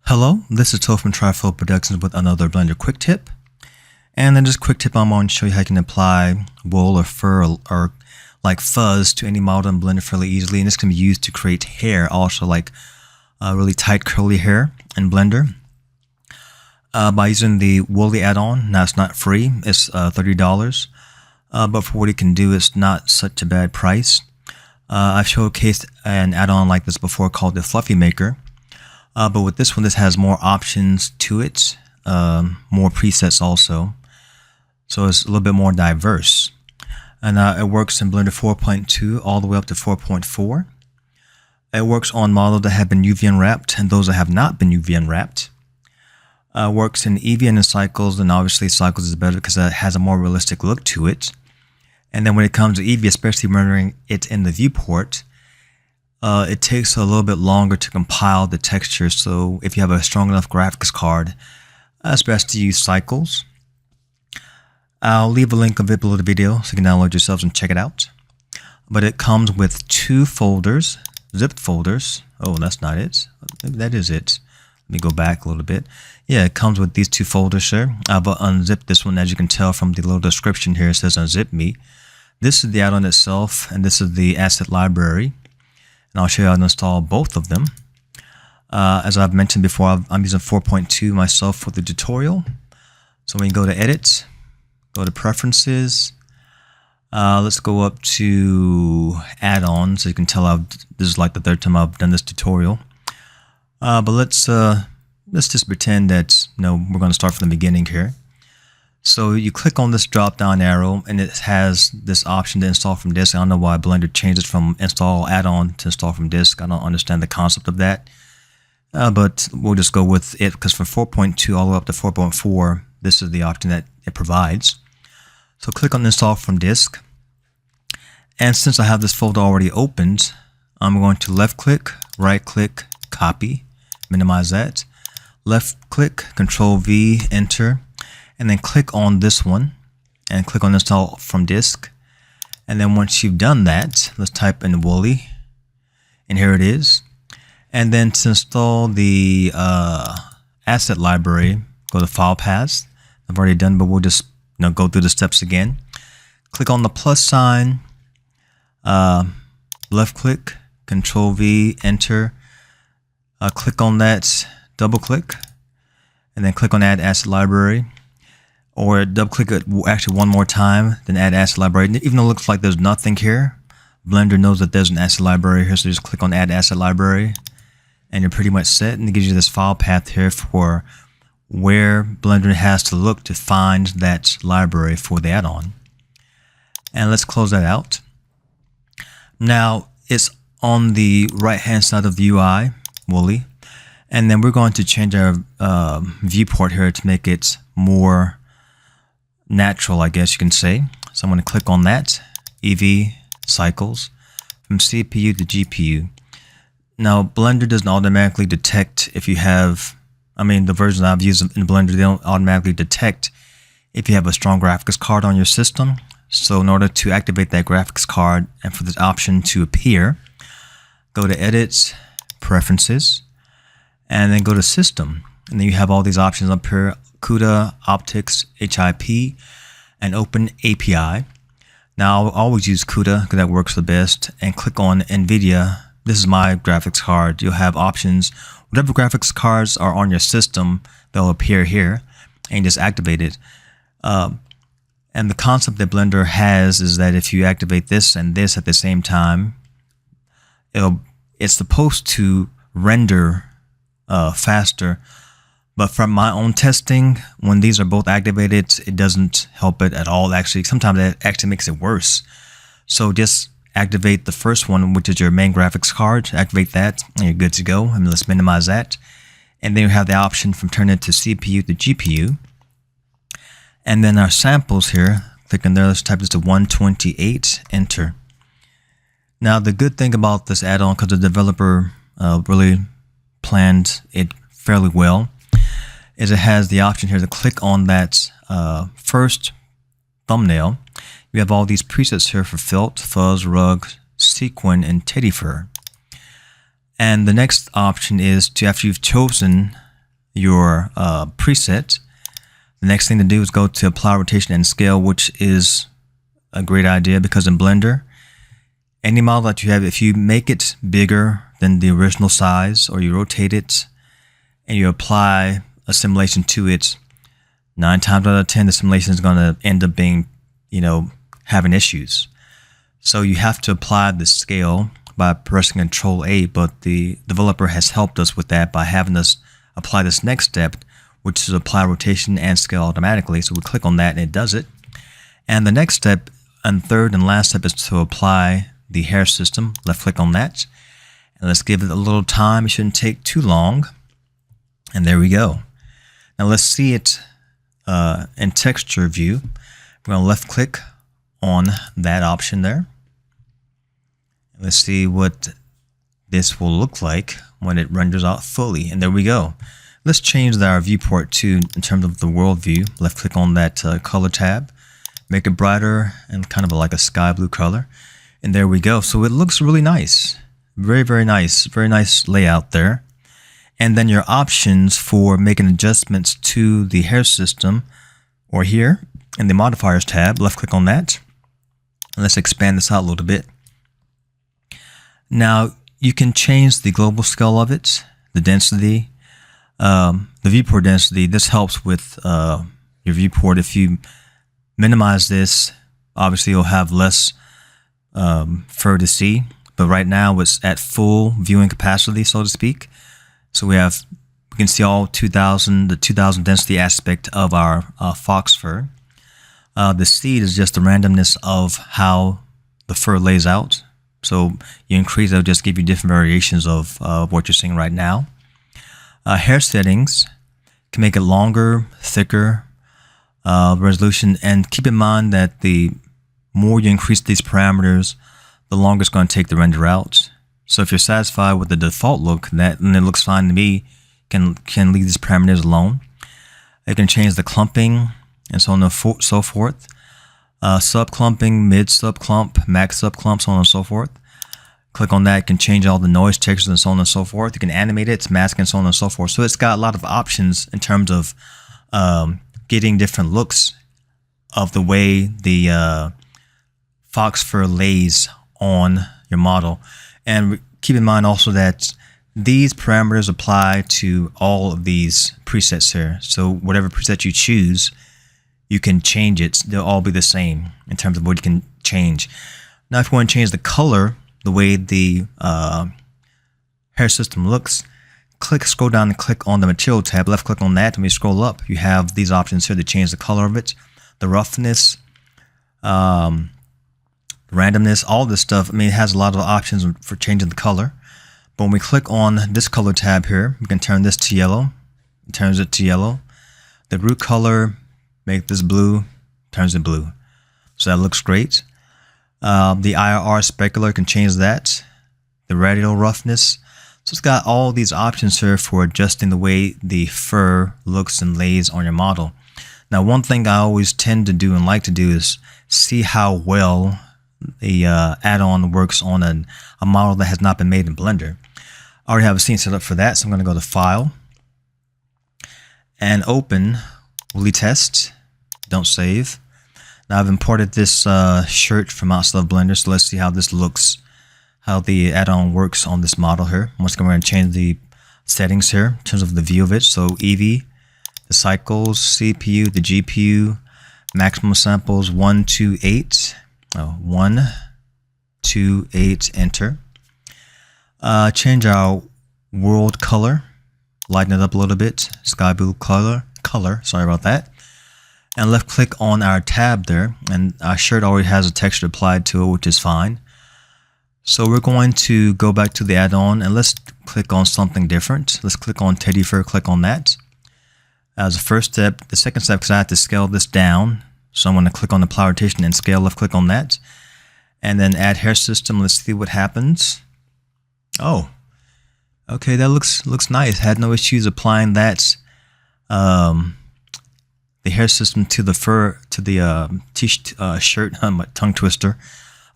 Hello, this is Tola from Trifold Productions with another Blender quick tip. And in this quick tip, I'm going to show you how you can apply wool or fur or like fuzz to any model in Blender fairly easily. And this can be used to create hair, also like really tight curly hair in Blender. By using the Woolly add-on. Now it's not free, it's $30. But for what it can do, it's not such a bad price. I've showcased an add-on like this before called the Fluffy Maker. But with this one, this has more options to it, more presets also. So it's a little bit more diverse. And it works in Blender 4.2 all the way up to 4.4. It works on models that have been UV unwrapped and those that have not been UV unwrapped. Works in EV and in cycles, and obviously cycles is better because it has a more realistic look to it. And then when it comes to EV, especially rendering it in the viewport, it takes a little bit longer to compile the texture. So if you have a strong enough graphics card, it's best to use cycles. I'll leave a link of it below the video so you can download yourselves and check it out. But it comes with two folders, zipped folders. Oh, that's not it. Maybe that is it. Let me go back a little bit. Yeah, it comes with these two folders here. I've unzipped this one. As you can tell from the little description here, it says unzip me. This is the add-on itself, and this is the asset library. And I'll show you how to install both of them. As I've mentioned before, I'm using 4.2 myself for the tutorial. So we can go to Edit, go to Preferences. Let's go up to Add-ons. So you can tell this is like the third time I've done this tutorial. But let's just pretend that we're going to start from the beginning here. So you click on this drop down arrow and it has this option to install from disk. I don't know why Blender changed it from install add-on to install from disk. I don't understand the concept of that. But we'll just go with it because from 4.2 all the way up to 4.4, this is the option that it provides. So click on install from disk. And since I have this folder already opened, I'm going to left click, right click, copy, minimize that. Left click, Control V, enter. And then click on this one and click on install from disk. And then once you've done that, let's type in Woolly, and here it is. And then to install the asset library, go to File Paths. I've already done, but we'll just go through the steps again. Click on the plus sign, left click, Control V, enter. Click on that, double click, and then click on Add Asset Library. Or double click it actually one more time, then add asset library. Even though it looks like there's nothing here, Blender knows that there's an asset library here, so just click on add asset library and you're pretty much set, and it gives you this file path here for where Blender has to look to find that library for the add-on. And let's close that out. Now it's on the right hand side of the UI, Woolly, and then we're going to change our viewport here to make it more natural, I guess you can say. So I'm going to click on that, EV, cycles, from CPU to GPU. Now Blender doesn't automatically detect if you have, the version I've used in Blender, they don't automatically detect if you have a strong graphics card on your system. So in order to activate that graphics card and for this option to appear, go to Edit, Preferences, and then go to System. And then you have all these options up here: CUDA, Optics, HIP, and Open API. Now I'll always use CUDA because that works the best, and click on NVIDIA. This is my graphics card. You'll have options. Whatever graphics cards are on your system, they'll appear here, and you just activate it. And the concept that Blender has is that if you activate this and this at the same time, it's supposed to render faster. But from my own testing, when these are both activated, it doesn't help it at all. Actually, sometimes that actually makes it worse. So just activate the first one, which is your main graphics card. Activate that, and you're good to go. And let's minimize that. And then you have the option from turn it to CPU to GPU. And then our samples here, click in there. Let's type this to 128, enter. Now the good thing about this add-on, because the developer really planned it fairly well, is it has the option here to click on that first thumbnail. You have all these presets here for felt, fuzz, rug, sequin, and teddy fur. And the next option is to, after you've chosen your preset, the next thing to do is go to apply rotation and scale, which is a great idea because in Blender, any model that you have, if you make it bigger than the original size or you rotate it and you apply a simulation to it, 9 times out of 10 the simulation is going to end up being, having issues. So you have to apply the scale by pressing Control A, but the developer has helped us with that by having us apply this next step, which is apply rotation and scale automatically. So we click on that and it does it. And the next step and third and last step is to apply the hair system. Left click on that and let's give it a little time. It shouldn't take too long. And there we go. Now let's see it in texture view. We're going to left click on that option there. Let's see what this will look like when it renders out fully. And there we go. Let's change our viewport to, in terms of the world view, left click on that color tab, make it brighter and kind of like a sky blue color. And there we go. So it looks really nice. Very, very nice. Very nice layout there. And then your options for making adjustments to the hair system or here in the modifiers tab, left click on that. And let's expand this out a little bit. Now you can change the global scale of it, the density, the viewport density. This helps with your viewport. If you minimize this, obviously you'll have less fur to see, but right now it's at full viewing capacity, so to speak. So we can see all the 2000 density aspect of our fox fur. The seed is just the randomness of how the fur lays out. So you increase, it'll just give you different variations of what you're seeing right now. Hair settings can make it longer, thicker, resolution, and keep in mind that the more you increase these parameters, the longer it's going to take to render out. So if you're satisfied with the default look, and it looks fine to me, can leave these parameters alone. You can change the clumping and so on and so forth. Sub clumping, mid sub clump, max sub clump, so on and so forth. Click on that, you can change all the noise textures and so on and so forth. You can animate it, it's masking and so on and so forth. So it's got a lot of options in terms of getting different looks of the way the fox fur lays on your model. And keep in mind also that these parameters apply to all of these presets here. So whatever preset you choose, you can change it. They'll all be the same in terms of what you can change. Now, if you want to change the color, the way the hair system looks, scroll down and click on the material tab, left click on that. When you scroll up, you have these options here to change the color of it, the roughness, randomness, all this stuff. I mean, it has a lot of options for changing the color. But when we click on this color tab here, we can turn this to yellow. It turns it to yellow. The root color, make this blue, turns it blue. So that looks great. The IRR specular can change that. The radial roughness. So it's got all these options here for adjusting the way the fur looks and lays on your model. Now, one thing I always tend to do and like to do is see how well the add-on works on a model that has not been made in Blender. I already have a scene set up for that, so I'm going to go to File and Open Woolly Test. Don't save. Now I've imported this shirt from outside of Blender, so let's see how this looks, how the add-on works on this model here. Once again, we're going to change the settings here in terms of the view of it. So Eevee, the cycles, CPU, the GPU, maximum samples 1, 2, 8. 1, 2, 8, enter. Change our world color, lighten it up a little bit, sky blue color, sorry about that. And left click on our tab there, and our shirt already has a texture applied to it, which is fine. So we're going to go back to the add-on and let's click on something different. Let's click on teddy fur, click on that. As a first step, the second step, because I have to scale this down. So I'm going to click on the apply rotation and scale, left click on that. And then add hair system, let's see what happens. Oh, okay, that looks nice. Had no issues applying that, the hair system to the fur, to the shirt, my tongue twister,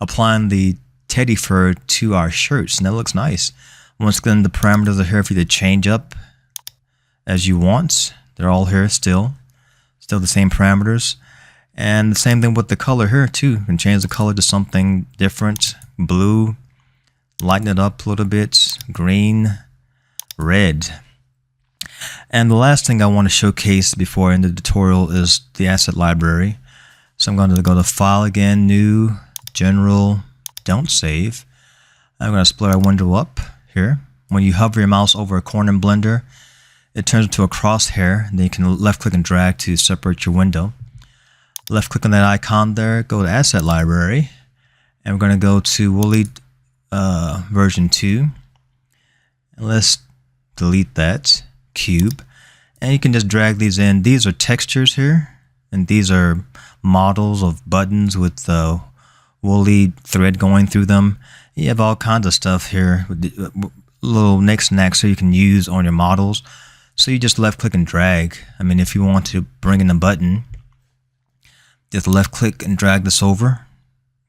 applying the teddy fur to our shirts, and that looks nice. Once again, the parameters are here for you to change up as you want. They're all here still the same parameters. And the same thing with the color here too. You can change the color to something different. Blue, lighten it up a little bit, green, red. And the last thing I want to showcase before I end the tutorial is the asset library. So I'm going to go to File again, New, General, Don't Save. I'm going to split our window up here. When you hover your mouse over a corner in Blender, it turns into a crosshair. And then you can left click and drag to separate your window. Left click on that icon there, go to Asset Library, and we're going to go to Woolly version 2. And let's delete that cube. And you can just drag these in. These are textures here, and these are models of buttons with woolly thread going through them. You have all kinds of stuff here with little nicks and knacks so you can use on your models. So you just left click and drag. I mean, if you want to bring in a button, just left click and drag this over.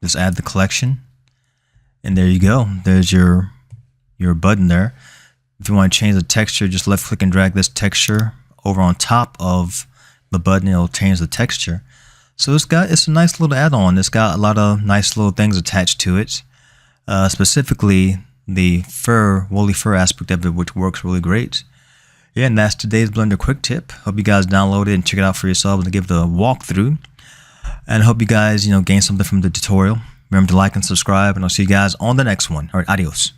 Just add the collection. And there you go. There's your button there. If you want to change the texture, just left click and drag this texture over on top of the button. It'll change the texture. So it's a nice little add-on. It's got a lot of nice little things attached to it. Specifically the woolly fur aspect of it, which works really great. Yeah, and that's today's Blender quick tip. Hope you guys download it and check it out for yourselves and give it a walkthrough. And hope you guys, gain something from the tutorial. Remember to like and subscribe, and I'll see you guys on the next one. All right, adios.